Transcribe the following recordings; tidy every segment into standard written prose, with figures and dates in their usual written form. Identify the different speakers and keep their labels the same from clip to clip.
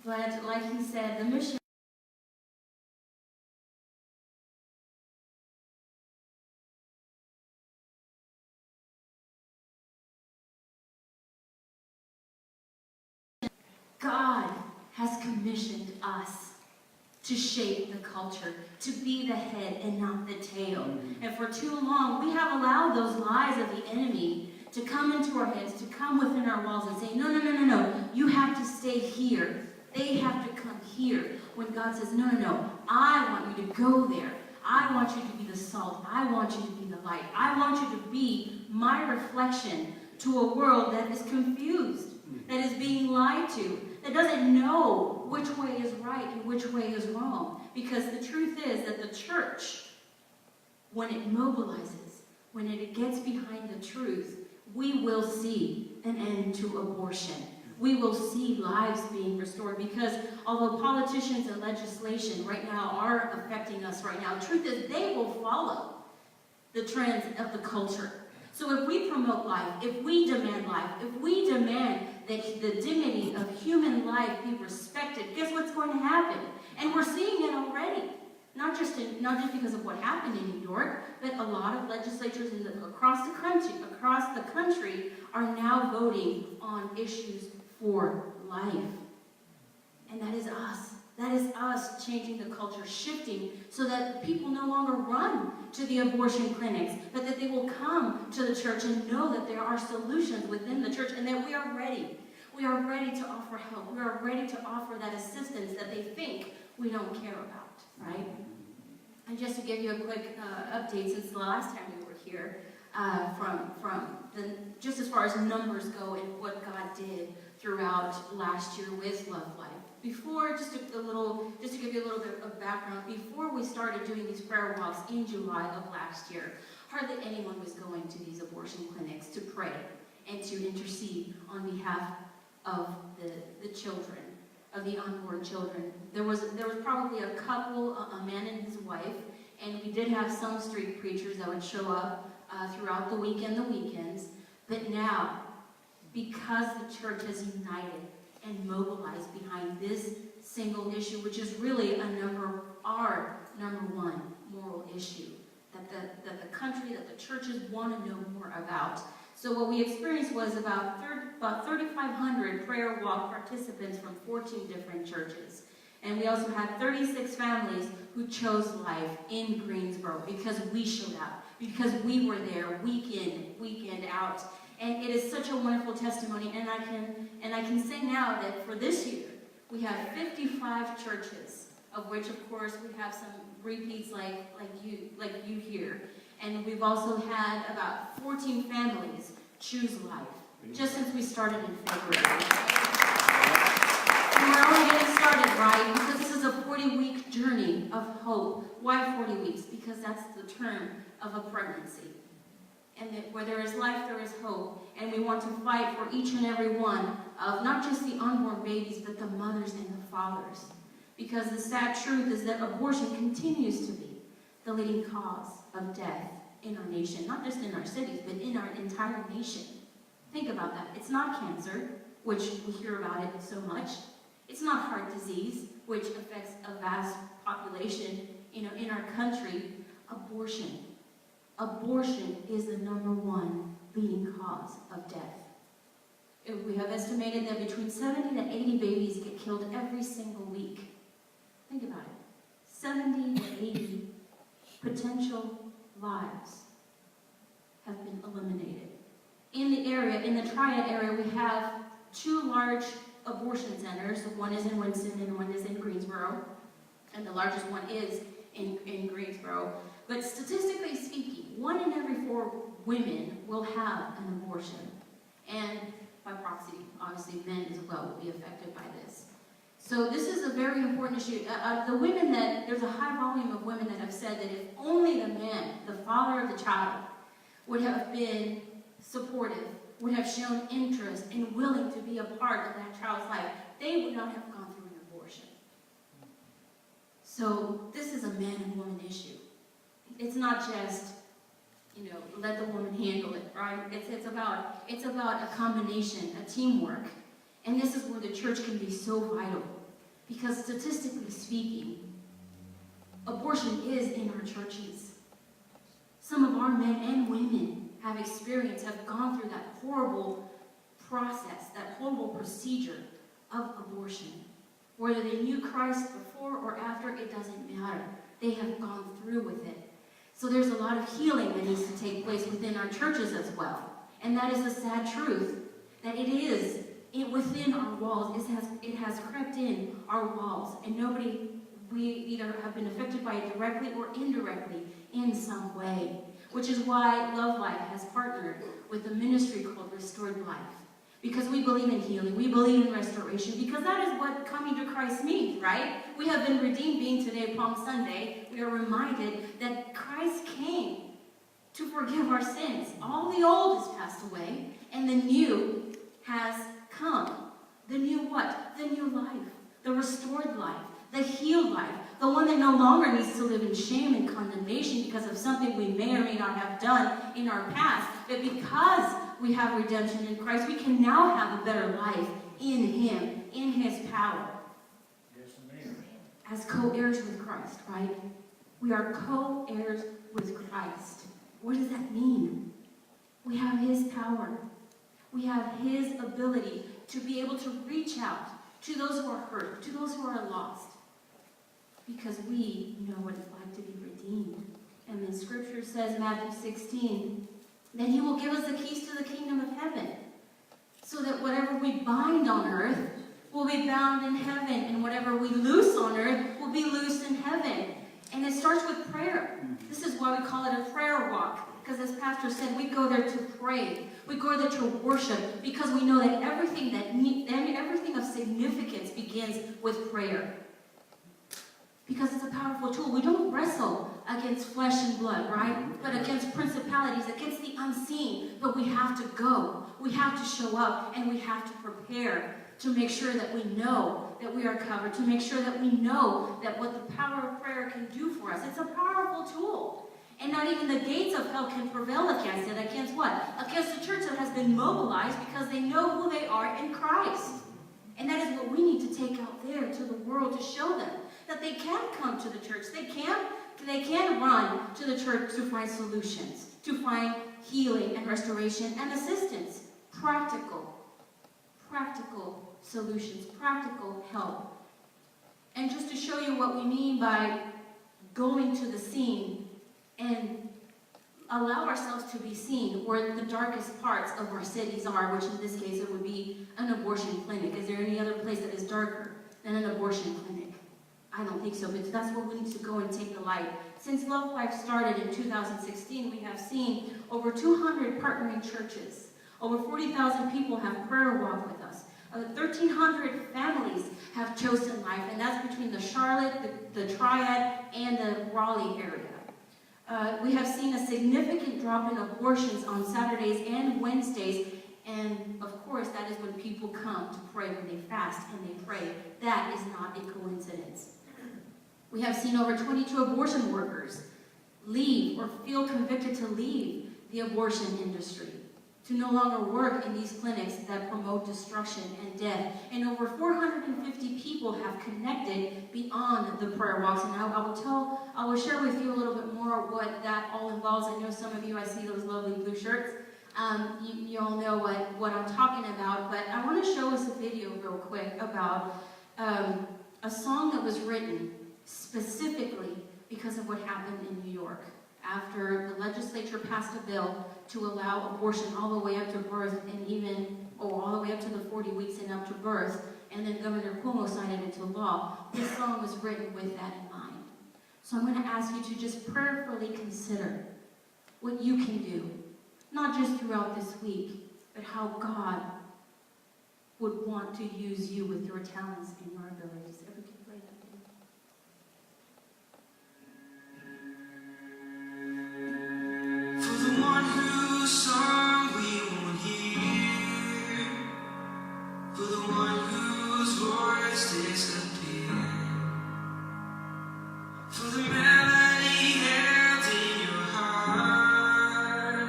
Speaker 1: But like he said, the mission God has commissioned us to shape the culture, to be the head and not the tail. And for too long, we have allowed those lies of the enemy to come into our heads, to come within our walls and say, no, no, no, no, no, you have to stay here. They have to come here. When God says, no, no, no, I want you to go there. I want you to be the salt. I want you to be the light. I want you to be my reflection to a world that is confused, that is being lied to, that doesn't know which way is right and which way is wrong. Because the truth is that the church, when it mobilizes, when it gets behind the truth, we will see an end to abortion. We will see lives being restored, because although politicians and legislation right now are affecting us right now, the truth is they will follow the trends of the culture. So if we promote life, if we demand life, if we demand that the dignity of human life be respected, guess what's going to happen? And we're seeing it already. Not just because of what happened in New York, but a lot of legislatures across the country are now voting on issues for life. And that is us. That is us changing the culture, shifting so that people no longer run to the abortion clinics, but that they will come to the church and know that there are solutions within the church and that we are ready. We are ready to offer help. We are ready to offer that assistance that they think we don't care about, right? And just to give you a quick update since the last time we were here, just as far as numbers go and what God did throughout last year with Love Life. Before, just to give you a little bit of background, before we started doing these prayer walks in July of last year, hardly anyone was going to these abortion clinics to pray and to intercede on behalf of the children, of the unborn children. There was probably a couple, a man and his wife, and we did have some street preachers that would show up throughout the week and the weekends. But now, because the church has united and mobilized behind this single issue, which is really our number one moral issue, that the country, that the churches want to know more about. So what we experienced was about 3,500 prayer walk participants from 14 different churches. And we also had 36 families who chose life in Greensboro because we showed up, because we were there week in, weekend out. And it is such a wonderful testimony. And I can say now that for this year, we have 55 churches, of which, of course, we have some repeats like you here. And we've also had about 14 families choose life, just since we started in February. And we're only getting started, right? Because this is a 40-week journey of hope. Why 40 weeks? Because that's the term of a pregnancy. And that where there is life, there is hope. And we want to fight for each and every one of not just the unborn babies, but the mothers and the fathers. Because the sad truth is that abortion continues to be the leading cause of death in our nation. Not just in our cities, but in our entire nation. Think about that. It's not cancer, which we hear about it so much. It's not heart disease, which affects a vast population, in our country. Abortion. Abortion is the number one leading cause of death. We have estimated that between 70 to 80 babies get killed every single week. Think about it. 70 to 80 potential lives have been eliminated. In the area, in the Triad area, we have 2 large abortion centers. One is in Winston and one is in Greensboro. And the largest one is in Greensboro. But statistically speaking, 1 in every 4 women will have an abortion. And by proxy, obviously men as well will be affected by this. So this is a very important issue. There's a high volume of women that have said that if only the man, the father of the child, would have been supportive, would have shown interest and willing to be a part of that child's life, they would not have gone through an abortion. So this is a man and woman issue. It's not just, let the woman handle it, right? It's about a combination, a teamwork. And this is where the church can be so vital. Because statistically speaking, abortion is in our churches. Some of our men and women have gone through that horrible process, that horrible procedure of abortion. Whether they knew Christ before or after, it doesn't matter. They have gone through with it. So there's a lot of healing that needs to take place within our churches as well. And that is the sad truth, that within our walls. It has crept in our walls. And we either have been affected by it directly or indirectly in some way. Which is why Love Life has partnered with a ministry called Restored Life. Because we believe in healing, we believe in restoration, because that is what coming to Christ means, right? We have been redeemed, being today Palm Sunday. We are reminded that Christ came to forgive our sins. All the old has passed away, and the new has come. The new what? The new life, the restored life, the healed life, the one that no longer needs to live in shame and condemnation because of something we may or may not have done in our past, but because we have redemption in Christ, we can now have a better life in Him, in His power.
Speaker 2: Yes, amen.
Speaker 1: As co-heirs with Christ, right? We are co-heirs with Christ. What does that mean? We have His power. We have His ability to be able to reach out to those who are hurt, to those who are lost, because we know what it's like to be redeemed. And then Scripture says, Matthew 16, that He will give us the keys to the kingdom of heaven, so that whatever we bind on earth will be bound in heaven, and whatever we loose on earth will be loosed in heaven. And it starts with prayer. This is why we call it a prayer walk, because as Pastor said, we go there to pray. We go there to worship, because we know that everything of significance begins with prayer. Because it's a powerful tool. We don't wrestle against flesh and blood, right? But against principalities, against the unseen. But we have to go. We have to show up, and we have to prepare to make sure that we know that we are covered, to make sure that we know that what the power of prayer can do for us. It's a powerful tool. And not even the gates of hell can prevail against it. Against what? Against the church that has been mobilized because they know who they are in Christ. And that is what we need to take out there to the world, to show them that they can come to the church. They can run to the church to find solutions, to find healing and restoration and assistance. Practical solutions, practical help. And just to show you what we mean by going to the scene and allow ourselves to be seen where the darkest parts of our cities are, which in this case it would be an abortion clinic. Is there any other place that is darker than an abortion clinic? I don't think so, but that's where we need to go and take the light. Since Love Life started in 2016, we have seen over 200 partnering churches. Over 40,000 people have prayer walk with us. 1,300 families have chosen life, and that's between the Charlotte, the Triad, and the Raleigh area. We have seen a significant drop in abortions on Saturdays and Wednesdays, and of course that is when people come to pray, when they fast and they pray. That is not a coincidence. We have seen over 22 abortion workers leave or feel convicted to leave the abortion industry, to no longer work in these clinics that promote destruction and death. And over 450 people have connected beyond the prayer walks. And I will share with you a little bit more what that all involves. I know some of you, I see those lovely blue shirts. You all know what I'm talking about, but I want to show us a video real quick about a song that was written specifically because of what happened in New York after the legislature passed a bill to allow abortion all the way up to birth, and all the way up to the 40 weeks and up to birth, and then Governor Cuomo signed it into law. This song was written with that in mind. So I'm going to ask you to just prayerfully consider what you can do, not just throughout this week, but how God would want to use you with your talents and your abilities. If we can play that.
Speaker 3: For the one whose song we won't hear, for the one whose voice disappeared, for the melody held in your heart,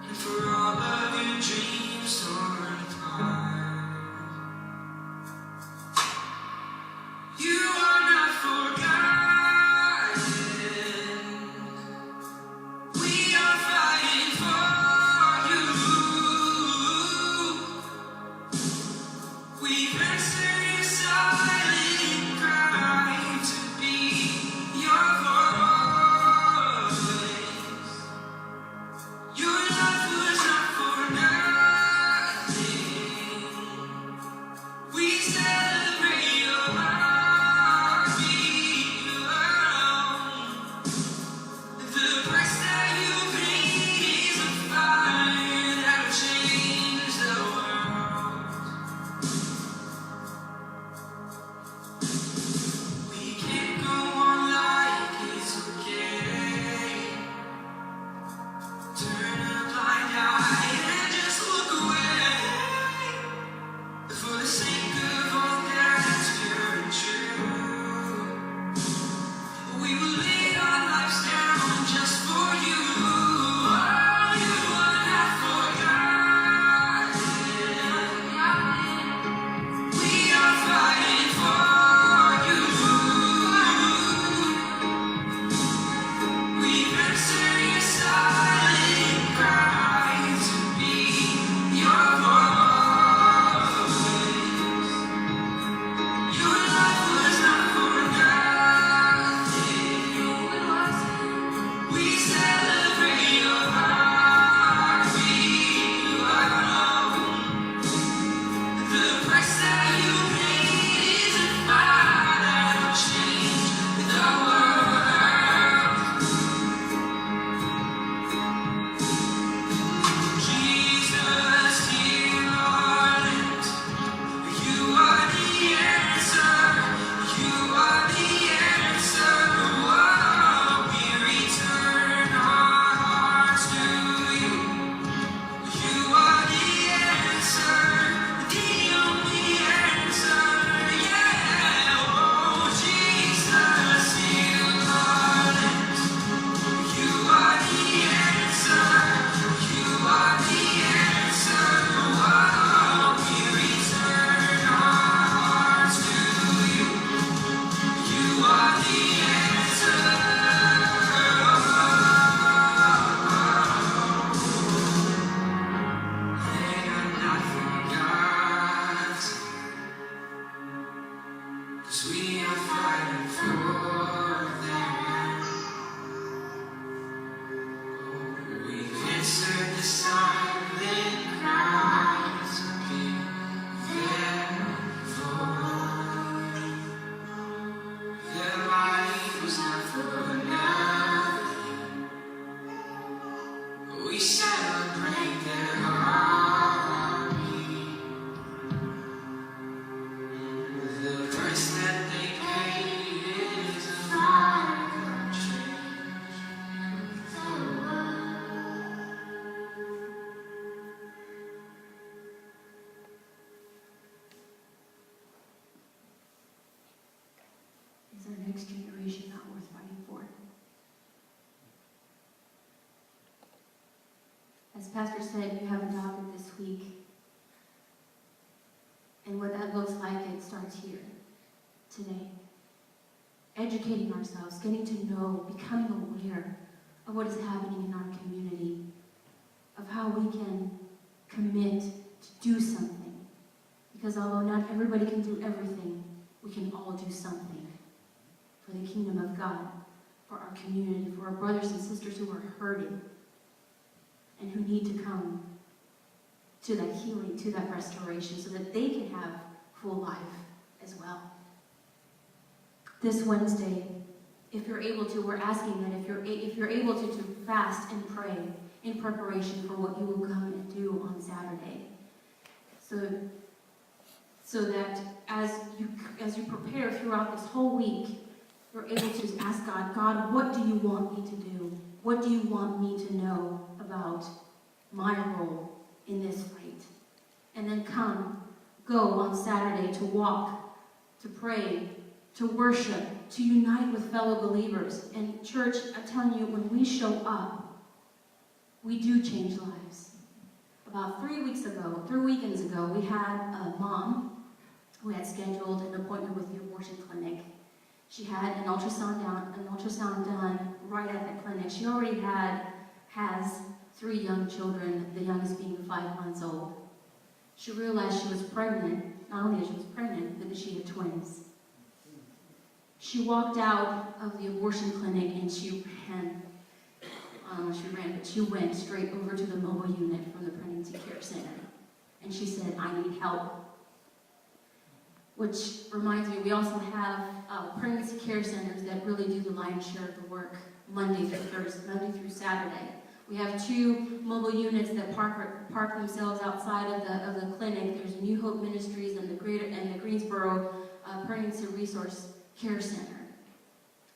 Speaker 3: and for all of your dreams torn apart.
Speaker 1: Is our next generation not worth fighting for? As Pastor said, you have adopted this week. And what that looks like, it starts here, today. Educating ourselves, getting to know, becoming aware of what is happening in our community, of how we can commit to do something. Because although not everybody can do everything, we can all do something for the kingdom of God, for our community, for our brothers and sisters who are hurting and who need to come to that healing, to that restoration, so that they can have full life as well. This Wednesday, if you're able to, we're asking that if you're able to fast and pray in preparation for what you will come and do on Saturday. So that as you prepare throughout this whole week, you're able to ask God, what do you want me to do? What do you want me to know about my role in this fight? And then go on Saturday to walk, to pray, to worship, to unite with fellow believers. And church, I'm telling you, when we show up, we do change lives. About 3 weekends ago, we had a mom who had scheduled an appointment with the abortion clinic. She had an ultrasound done right at the clinic. She already has 3 young children, the youngest being 5 months old. She realized she was pregnant not only that she was pregnant, but that she had twins. She walked out of the abortion clinic and she ran. But she went straight over to the mobile unit from the pregnancy care center. And she said, I need help. Which reminds me, we also have pregnancy care centers that really do the lion's share of the work Monday through Saturday. We have 2 mobile units that park themselves outside of the clinic. There's New Hope Ministries and the Greensboro Pregnancy Resource Care Center.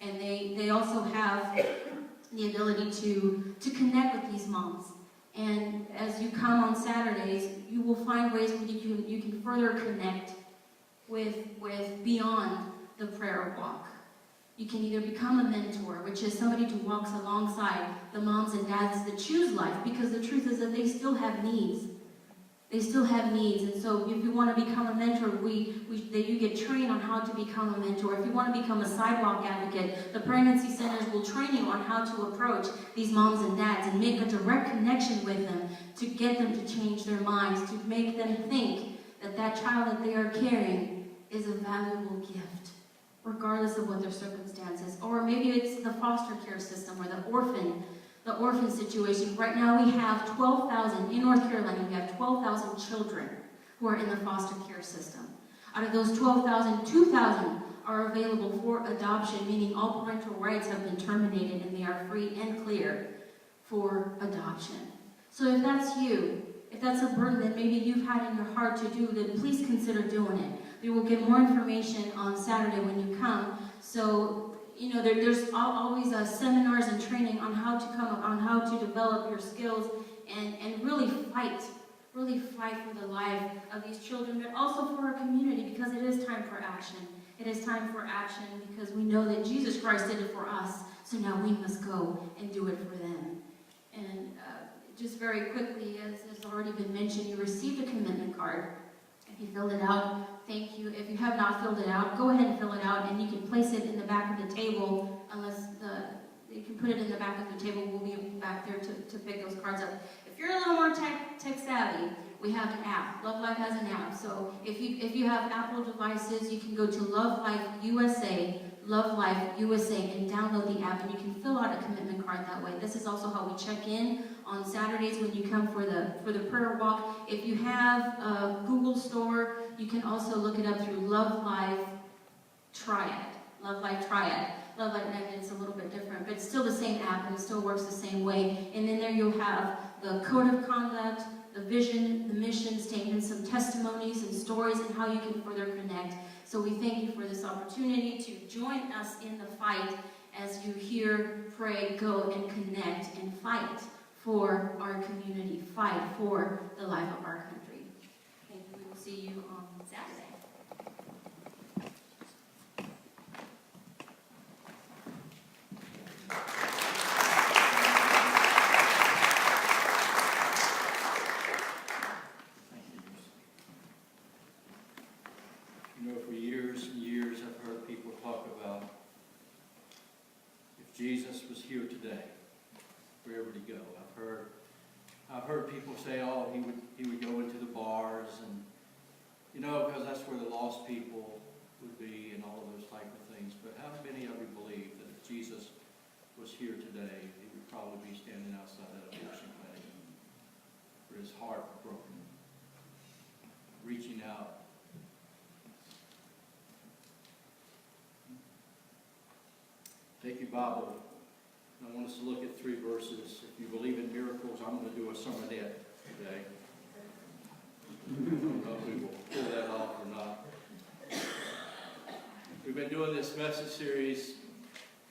Speaker 1: And they also have the ability to connect with these moms. And as you come on Saturdays, you will find ways where you can further connect with beyond the prayer walk. You can either become a mentor, which is somebody who walks alongside the moms and dads that choose life, because the truth is that they still have needs. They still have needs, and so if you want to become a mentor, you get trained on how to become a mentor. If you want to become a sidewalk advocate, the pregnancy centers will train you on how to approach these moms and dads and make a direct connection with them to get them to change their minds, to make them think that child that they are carrying is a valuable gift, regardless of what their circumstances. Or maybe it's the foster care system or the orphan situation. Right now we have 12,000, in North Carolina, we have 12,000 children who are in the foster care system. Out of those 12,000, 2,000 are available for adoption, meaning all parental rights have been terminated and they are free and clear for adoption. So if that's you, if that's a burden that maybe you've had in your heart to do, then please consider doing it. We will get more information on Saturday when you come. So, there's always seminars and training on how to develop your skills and really fight for the life of these children, but also for our community, because it is time for action. It is time for action because we know that Jesus Christ did it for us, so now we must go and do it for them. And just very quickly, as has already been mentioned, you received a commitment card. If you filled it out, thank you. If you have not filled it out, go ahead and fill it out, and you can place it in the back of the table, you can put it in the back of the table. We'll be back there to pick those cards up. If you're a little more tech savvy, we have an app. Love Life has an app. So if you have Apple devices, you can go to Love Life USA, and download the app, and you can fill out a commitment card that way. This is also how we check in on Saturdays when you come for the prayer walk. If you have a Google Store, you can also look it up through Love Life Triad. Love Life Triad. Love Life, it's a little bit different, but it's still the same app and it still works the same way. And then there you'll have the code of conduct, the vision, the mission statement, some testimonies and stories and how you can further connect. So we thank you for this opportunity to join us in the fight as you hear, pray, go, and connect and fight for our community, fight for the life of our country. Thank you. We will see you on Saturday.
Speaker 2: For years and years, I've heard people talk about if Jesus was here today, where would he go? I've heard people say, oh, he would go into the bars, and because that's where the lost people would be, and all of those type of things. But how many of you believe that if Jesus was here today, he would probably be standing outside that abortion clinic, with his heart broken, reaching out? Take your Bible. I want us to look at 3 verses. If you believe in miracles, I'm going to do a sermonette today. I don't know if we will pull that off or not. We've been doing this message series,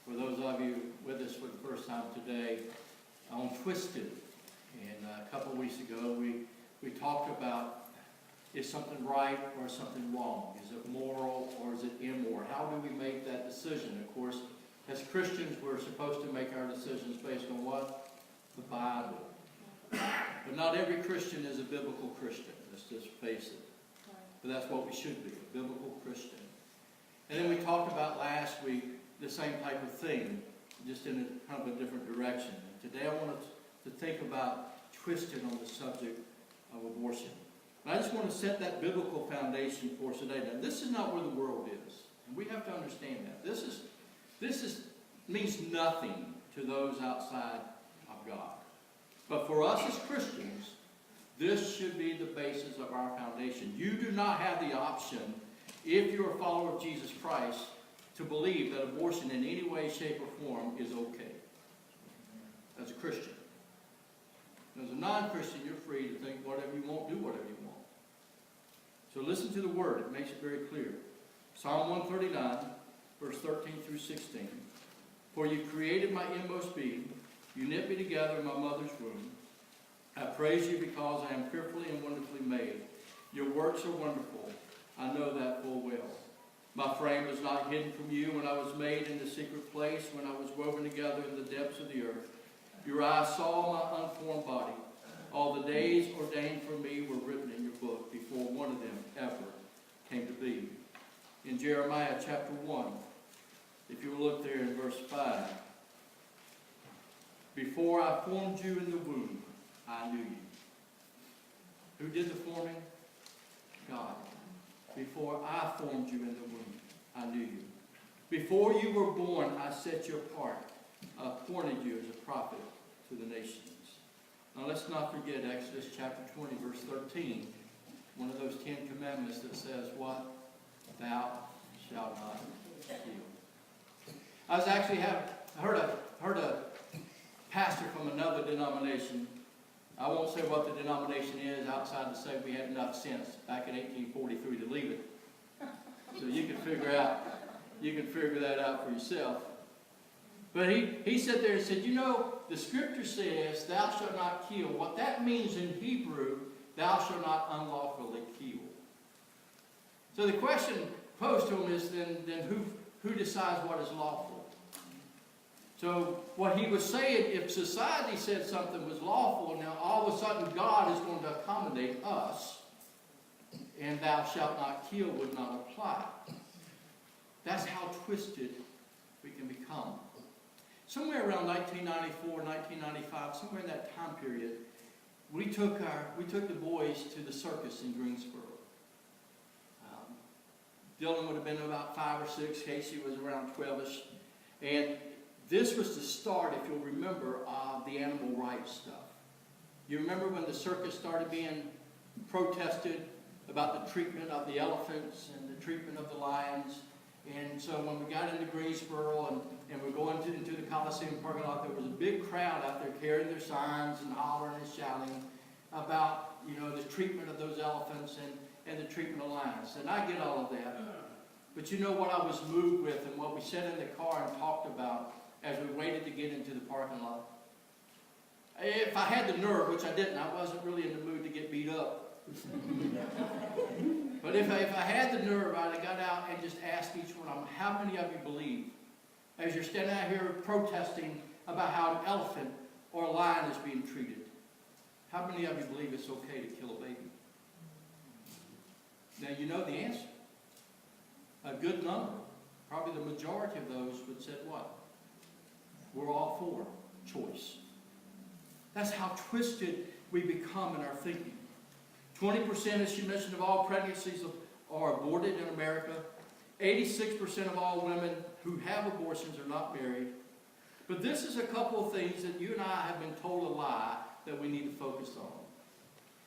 Speaker 2: for those of you with us for the first time today, on Twisted. And a couple of weeks ago, we talked about, is something right or something wrong? Is it moral or is it immoral? How do we make that decision? Of course, as Christians, we're supposed to make our decisions based on what? The Bible. But not every Christian is a biblical Christian. Let's just face it. But that's what we should be, a biblical Christian. And then we talked about last week the same type of thing, just in a kind of a different direction. And today I wanted to think about Twisted on the subject of abortion. And I just want to set that biblical foundation for us today. Now, this is not where the world is. And we have to understand that. This means nothing to those outside of God. But for us as Christians, this should be the basis of our foundation. You do not have the option, if you're a follower of Jesus Christ, to believe that abortion in any way, shape, or form is okay. As a Christian. As a non-Christian, you're free to think whatever you want, do whatever you want. So listen to the word. It makes it very clear. Psalm 139, verse 13 through 16. For you created my inmost being. You knit me together in my mother's womb. I praise you because I am fearfully and wonderfully made. Your works are wonderful. I know that full well. My frame was not hidden from you when I was made in the secret place, when I was woven together in the depths of the earth. Your eyes saw my unformed body. All the days ordained for me were written in your book before one of them ever came to be. In Jeremiah chapter 1, if you will look there in verse 5. Before I formed you in the womb, I knew you. Who did the forming? God. Before I formed you in the womb, I knew you. Before you were born, I set you apart. I appointed you as a prophet to the nations. Now let's not forget Exodus chapter 20, verse 13. One of those 10 commandments that says what? Thou shalt not kill. I was actually heard a pastor from another denomination. I won't say what the denomination is outside to say we had enough sense back in 1843 to leave it. So you can figure that out for yourself. But he sat there and said, you know, the scripture says, thou shalt not kill. What that means in Hebrew, thou shalt not unlawfully kill. So the question posed to him is then who decides what is lawful? So what he was saying, if society said something was lawful, now all of a sudden God is going to accommodate us, and thou shalt not kill would not apply. That's how twisted we can become. Somewhere around 1994, 1995, somewhere in that time period, we took the boys to the circus in Greensboro. Dylan would have been about 5 or 6. Casey was around 12ish. And this was the start, if you'll remember, of the animal rights stuff. You remember when the circus started being protested about the treatment of the elephants and the treatment of the lions? And so when we got into Greensboro and we're going into the Coliseum parking lot, there was a big crowd out there carrying their signs and hollering and shouting about, you know, the treatment of those elephants and the treatment of lions. And I get all of that. But you know what I was moved with and what we sat in the car and talked about as we waited to get into the parking lot? If I had the nerve, which I didn't, I wasn't really in the mood to get beat up. But if I had the nerve, I'd have got out and just asked each one of them, how many of you believe, as you're standing out here protesting about how an elephant or a lion is being treated, how many of you believe it's okay to kill a baby? Now you know the answer. A good number, probably the majority of those would say what? We're all for choice. That's how twisted we become in our thinking. 20%, as she mentioned, of all pregnancies are aborted in America. 86% of all women who have abortions are not married. But this is a couple of things that you and I have been told a lie that we need to focus on.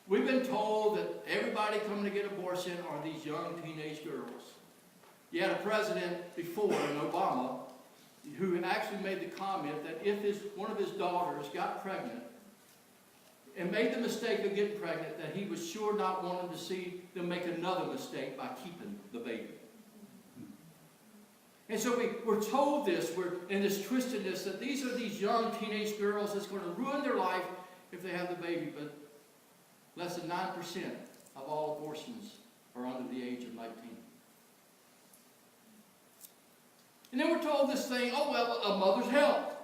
Speaker 2: We've been told that everybody coming to get abortion are these young teenage girls. You had a president before, in Obama, who actually made the comment that if one of his daughters got pregnant and made the mistake of getting pregnant, that he was sure not wanting to see them make another mistake by keeping the baby. And so we're told this, we're in this twistedness, that these are these young teenage girls that's going to ruin their life if they have the baby, but less than 9% of all abortions are under the age of 19. And then we're told this thing, oh, well, a mother's health.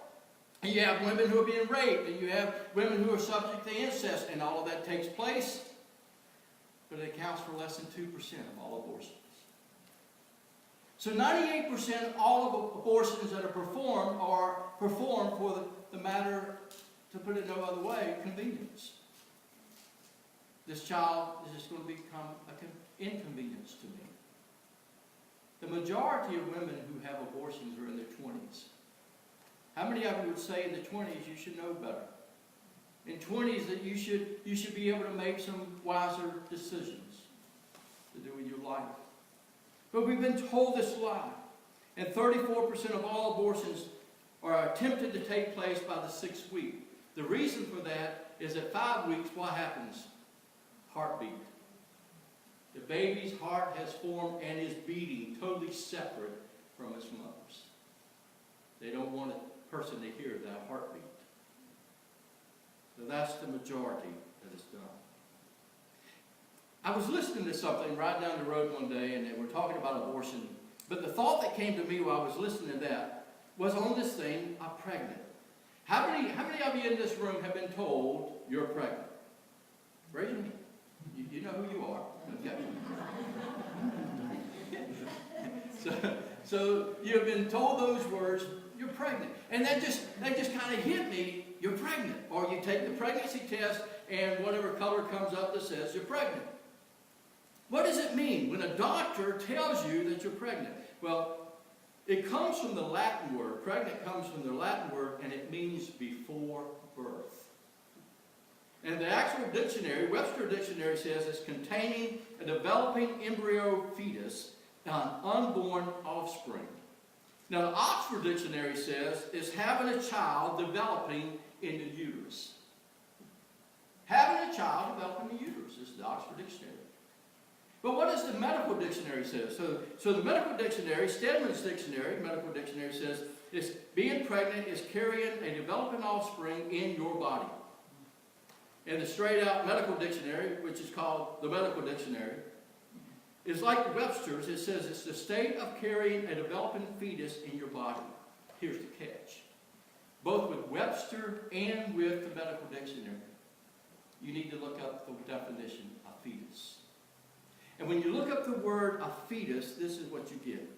Speaker 2: And you have women who are being raped, and you have women who are subject to incest, and all of that takes place. But it accounts for less than 2% of all abortions. So 98% of all of abortions that are performed for the matter, to put it no other way, convenience. this child is just going to become an inconvenience to me. The majority of women who have abortions are in their 20s. How many of you would say in the 20s you should know better? In 20s that you should be able to make some wiser decisions to do with your life. But we've been told this lie. And 34% of all abortions are attempted to take place by the 6th week. The reason for that is at 5 weeks, what happens? Heartbeat. The baby's heart has formed and is beating totally separate from its mother's. They don't want a person to hear that heartbeat. So that's the majority that is done. I was listening to something right down the road one day, and they were talking about abortion. But the thought that came to me while I was listening to that was on this thing, I'm pregnant. How many of you in this room have been told you're pregnant? Raise your hand. You know who you are. Okay. So you've been told those words, you're pregnant. And that just kind of hit me, you're pregnant. Or you take the pregnancy test and whatever color comes up that says you're pregnant. What does it mean when a doctor tells you that you're pregnant? Well, it comes from the Latin word. Pregnant comes from the Latin word, and it means before birth. And the actual dictionary, Webster Dictionary, says it's containing a developing embryo fetus, an unborn offspring. Now, the Oxford Dictionary says it's having a child developing in the uterus. Having a child developing in the uterus is the Oxford Dictionary. But what does the medical dictionary say? So the medical dictionary, Stedman's dictionary, medical dictionary says being pregnant is carrying a developing offspring in your body. And the straight out medical dictionary, which is called the medical dictionary, is like Webster's. It says it's the state of carrying a developing fetus in your body. Here's the catch. Both with Webster and with the medical dictionary, you need to look up the definition of fetus. And when you look up the word a fetus, this is what you get.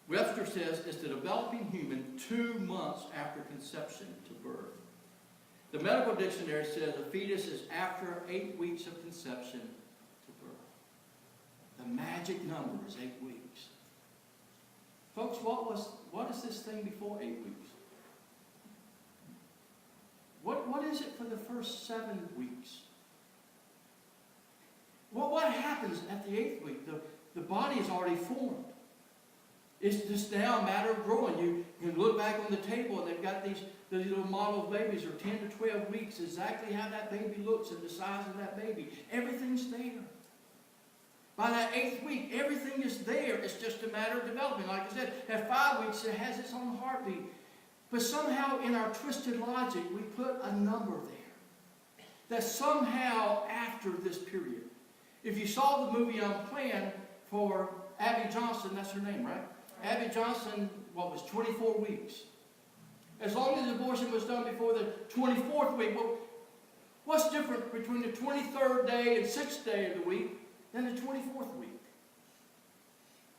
Speaker 2: Webster says it's the developing human 2 months after conception to birth. The medical dictionary says a fetus is after 8 weeks of conception to birth. The magic number is 8 weeks. Folks, what is this thing before 8 weeks? What is it for the first 7 weeks? Well, what happens at the 8th week? The body is already formed. It's just now a matter of growing. You can look back on the table and they've got these little model babies are 10 to 12 weeks, exactly how that baby looks and the size of that baby. Everything's there. By that 8th week, everything is there. It's just a matter of developing. Like I said, at 5 weeks, it has its own heartbeat. But somehow in our twisted logic, we put a number there. That somehow after this period. If you saw the movie Unplanned for Abby Johnson, that's her name, right? Abby Johnson, was 24 weeks. As long as abortion was done before the 24th week, well, what's different between the 23rd day and 6th day of the week than the 24th week?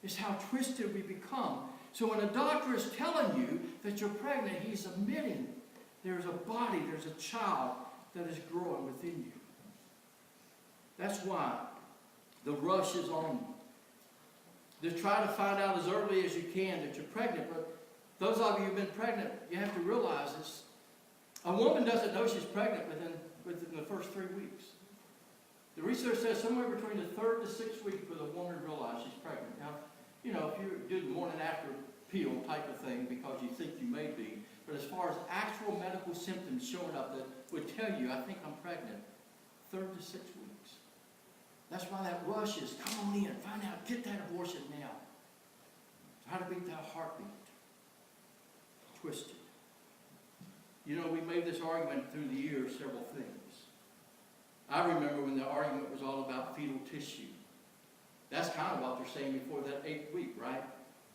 Speaker 2: It's how twisted we become. So when a doctor is telling you that you're pregnant, he's admitting there's a body, there's a child that is growing within you. That's why the rush is on you. To try to find out as early as you can that you're pregnant. But those of you who've been pregnant, you have to realize this. A woman doesn't know she's pregnant within the first 3 weeks. The research says somewhere between the 3rd to 6th week for the woman to realize she's pregnant. Now, if you do the morning after pill type of thing because you think you may be, but as far as actual medical symptoms showing up that would tell you, I think I'm pregnant, 3rd to 6th weeks. That's why that rush is, come on in, find out, get that abortion now. Try to beat that heartbeat. Twisted. We made this argument through the years, several things. I remember when the argument was all about fetal tissue. That's kind of what they're saying before that 8th week, right?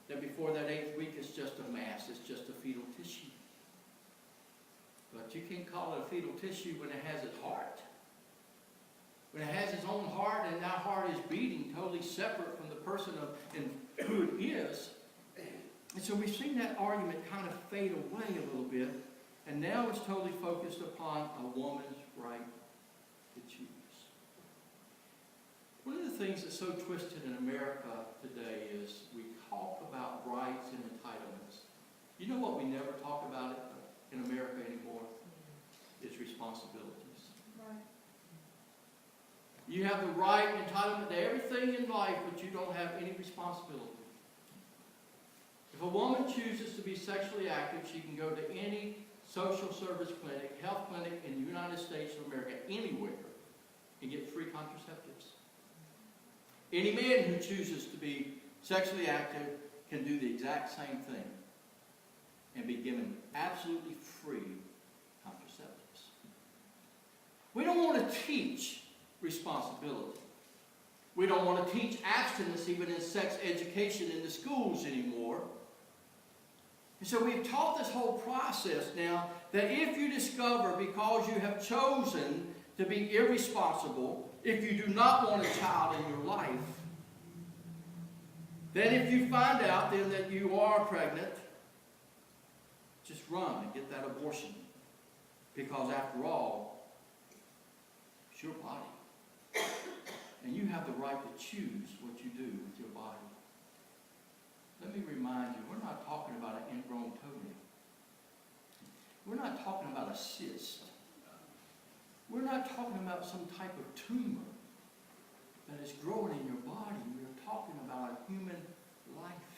Speaker 2: That before that 8th week, it's just a mass, it's just a fetal tissue. But you can't call it a fetal tissue when it has its heart. When it has its own heart and that heart is beating totally separate from the person and who it is. And so we've seen that argument kind of fade away a little bit. And now it's totally focused upon a woman's right to choose. One of the things that's so twisted in America today is we talk about rights and entitlements. You know what we never talk about in America anymore? Is responsibilities.
Speaker 4: Right.
Speaker 2: You have the right and entitlement to everything in life, but you don't have any responsibility. If a woman chooses to be sexually active, she can go to any social service clinic, health clinic in the United States of America, anywhere, and get free contraceptives. Any man who chooses to be sexually active can do the exact same thing and be given absolutely free contraceptives. We don't want to teach responsibility. We don't want to teach abstinence even in sex education in the schools anymore. And so we've taught this whole process now that if you discover because you have chosen to be irresponsible, if you do not want a child in your life, then if you find out then that you are pregnant, just run and get that abortion. Because after all, it's your body. And you have the right to choose what you do with your body. Let me remind you, we're not talking about an ingrown toenail. We're not talking about a cyst. We're not talking about some type of tumor that is growing in your body. We're talking about a human life.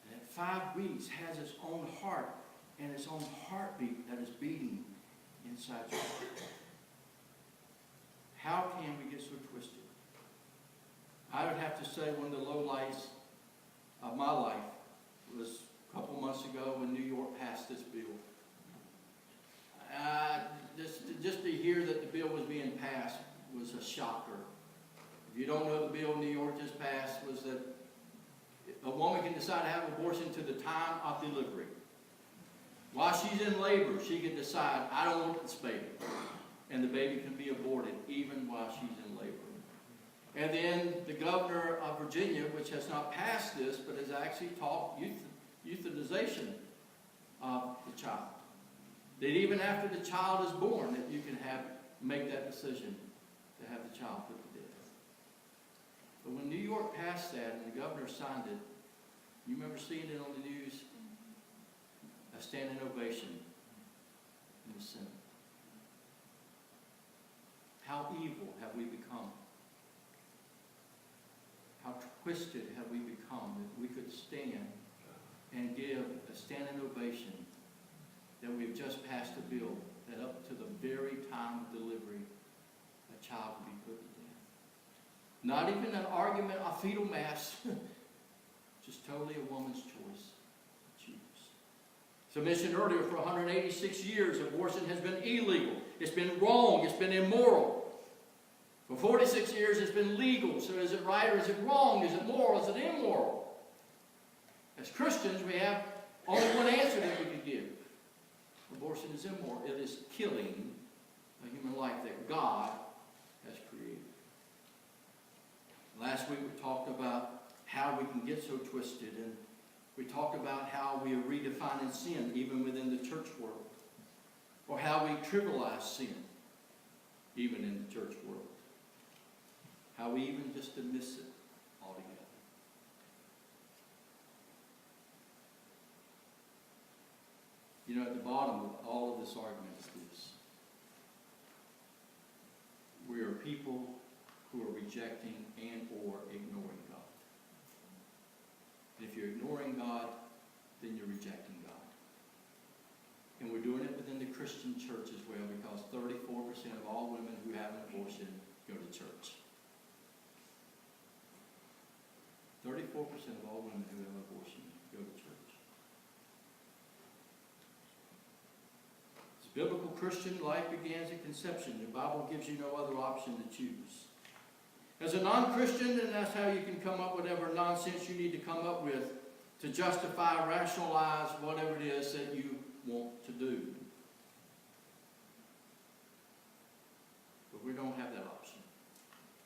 Speaker 2: And at 5 weeks has its own heart and its own heartbeat that is beating inside your heart. How can we get so twisted? I would have to say one of the lowlights of my life was a couple months ago when New York passed this bill. Just to hear that the bill was being passed was a shocker. If you don't know, the bill New York just passed was that a woman can decide to have an abortion to the time of delivery. While she's in labor, she can decide, I don't want this baby. And the baby can be aborted even while she's in labor. And then the governor of Virginia, which has not passed this, but has actually taught euthanization of the child. That even after the child is born, that you can make that decision to have the child put to death. But when New York passed that and the governor signed it, you remember seeing it on the news? A standing ovation in the Senate. How evil have we become? How twisted have we become that we could stand and give a standing ovation that we've just passed a bill that up to the very time of delivery, a child could be put to death. Not even an argument of fetal mass, just totally a woman's choice to choose. So I mentioned earlier, for 186 years, abortion has been illegal. It's been wrong. It's been immoral. For 46 years, it's been legal. So is it right or is it wrong? Is it moral? Is it immoral? As Christians, we have only one answer that we can give. Abortion is immoral. It is killing a human life that God has created. Last week, we talked about how we can get so twisted, and we talked about how we are redefining sin even within the church world, or how we trivialize sin even in the church world. How we even just dismiss it altogether. You know, at the bottom of all of this argument is this. We are people who are rejecting and or ignoring God. And if you're ignoring God, then you're rejecting God. And we're doing it within the Christian church as well, because 34% of all women who have an abortion go to church. 34% of all women who have an abortion go to church. As biblical Christian, life begins at conception. The Bible gives you no other option to choose. As a non-Christian, then that's how you can come up with whatever nonsense you need to come up with to justify, rationalize whatever it is that you want to do. But we don't have that option.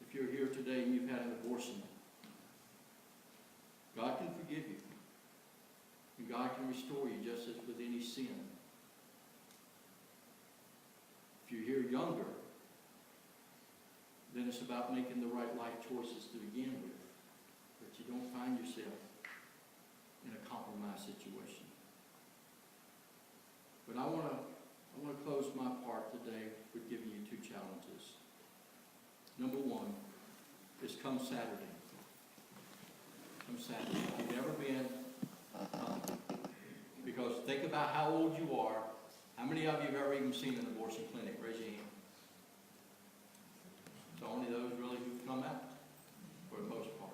Speaker 2: If you're here today and you've had an abortion, God can forgive you. And God can restore you just as with any sin. If you're here younger, then then it's about making the right life choices to begin with, that you don't find yourself in a compromise situation. But I want to close my part today with giving you two challenges. Number one is come Saturday. Come Saturday. If you've never been, because think about how old you are. How many of you have ever even seen an abortion clinic? Raise your hand. It's only those really who've come out, for the most part.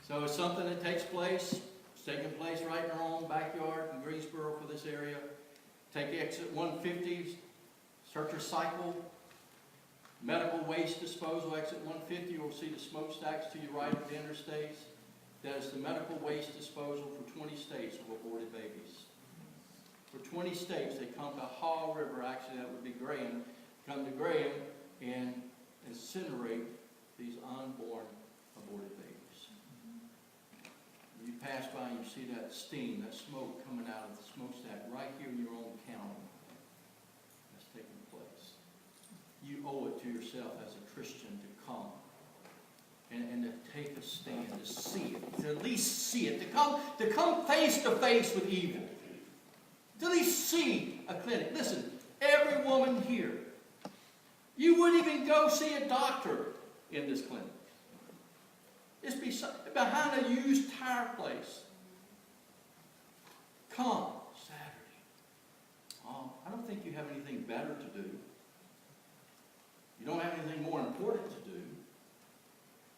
Speaker 2: So it's something that takes place. It's taking place right in our own backyard in Greensboro for this area. Take exit 150, Searcher Cycle, medical waste disposal, exit 150. You'll see the smokestacks to your right of the interstates. That is the medical waste disposal for 20 states of aborted babies. For 20 states, they come to Haw River, actually that would be Graham, come to Graham and incinerate these unborn aborted babies. You pass by and you see that steam, that smoke coming out of the smokestack right here in your own county. That's taking place. You owe it to yourself as a Christian to come and to take a stand, to see it, to at least see it, to come face to face with evil. To at least see a clinic. Listen, every woman here, you wouldn't even go see a doctor in this clinic. It's behind a used tire place. Come Saturday. I don't think you have anything better to do. You don't have anything more important to do.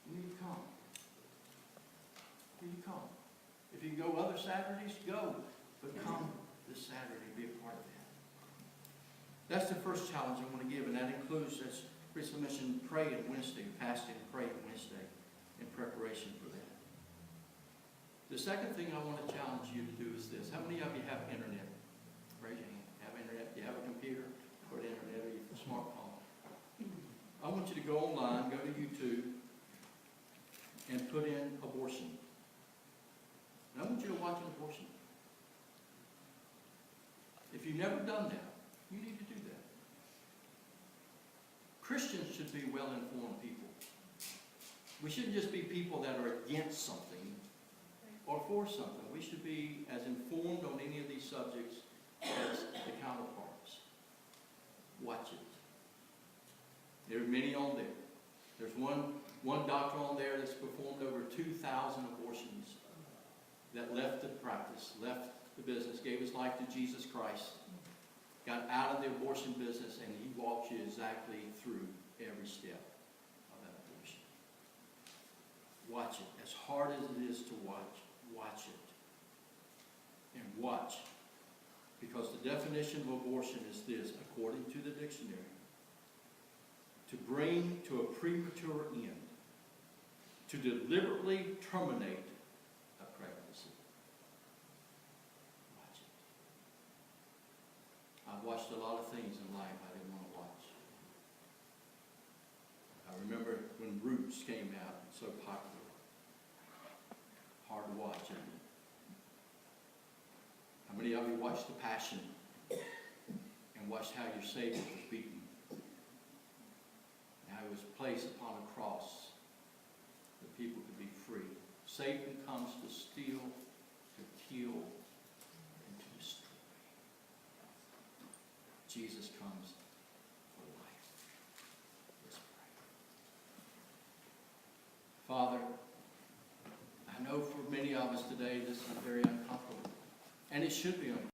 Speaker 2: You need to come. You come. If you can go other Saturdays, go. But come this Saturday, be a part of that. That's the first challenge I want to give, and that includes, as Chris mentioned, pray on Wednesday, fasting and pray on Wednesday in preparation for that. The second thing I want to challenge you to do is this. How many of you have internet? Raise your hand. Have internet? Do you have a computer or the internet or your smartphone? I want you to go online, go to YouTube, and put in abortion. And I want you to watch an abortion. If you've never done that, you need to do that. Christians should be well-informed people. We shouldn't just be people that are against something or for something. We should be as informed on any of these subjects as the counterparts. Watch it. There are many on there. There's one doctor on there that's performed over 2,000 abortions that left the practice, left the business, gave his life to Jesus Christ, got out of the abortion business, and he walks you exactly through every step of that abortion. Watch it. As hard as it is to watch, watch it. And watch. Because the definition of abortion is this, according to the dictionary: to bring to a premature end, to deliberately terminate a pregnancy. Watch it. I've watched a lot of things in life I didn't want to watch. I remember when Roots came out, so popular. Hard to watch, isn't it? How many of you watched The Passion and watched how your Savior was beaten? And how he was placed upon a cross that people could be free. Satan comes to steal, to kill, and to destroy. Jesus comes for life. Let's pray. Father, I know for many of us today this is very uncomfortable. And it should be uncomfortable.